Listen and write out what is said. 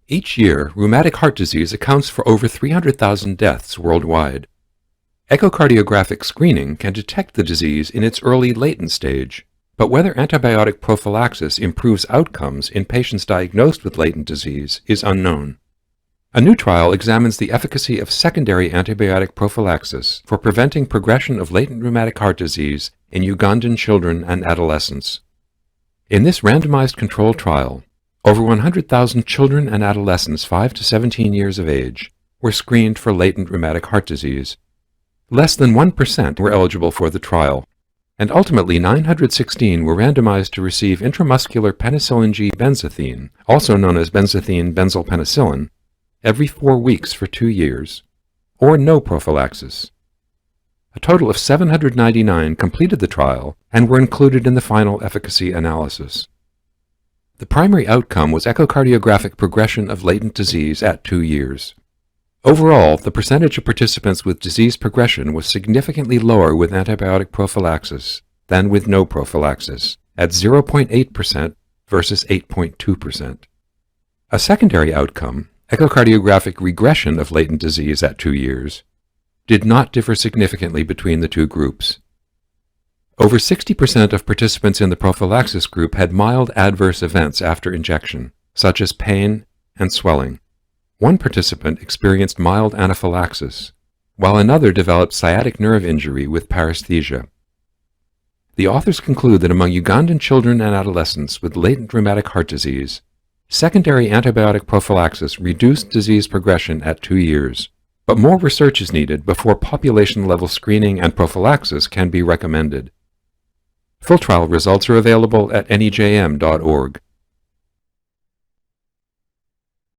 Each year, rheumatic heart disease accounts for over 300,000 deaths worldwide. Echocardiographic screening can detect the disease in its early latent stage, but whether antibiotic prophylaxis improves outcomes in patients diagnosed with latent disease is unknown. A new trial examines the efficacy of secondary antibiotic prophylaxis for preventing progression of latent rheumatic heart disease in Ugandan children and adolescents. In this randomized controlled trial, over 100,000 children and adolescents 5 to 17 years of age were screened for latent rheumatic heart disease. Less than 1% were eligible for the trial, and ultimately 916 were randomized to receive intramuscular penicillin G benzathine, also known as benzathine benzylpenicillin, every 4 weeks for 2 years, or no prophylaxis. A total of 799 completed the trial and were included in the final efficacy analysis. The primary outcome was echocardiographic progression of latent disease at 2 years. Overall, the percentage of participants with disease progression was significantly lower with antibiotic prophylaxis than with no prophylaxis, at 0.8% versus 8.2%. A secondary outcome, echocardiographic regression of latent disease at 2 years, did not differ significantly between the two groups. Over 60% of participants in the prophylaxis group had mild adverse events after injection, such as pain and swelling. One participant experienced mild anaphylaxis, while another developed sciatic nerve injury with paresthesia. The authors conclude that among Ugandan children and adolescents with latent rheumatic heart disease, secondary antibiotic prophylaxis reduced disease progression at 2 years, but more research is needed before population-level screening and prophylaxis can be recommended. Full trial results are available at nejm.org.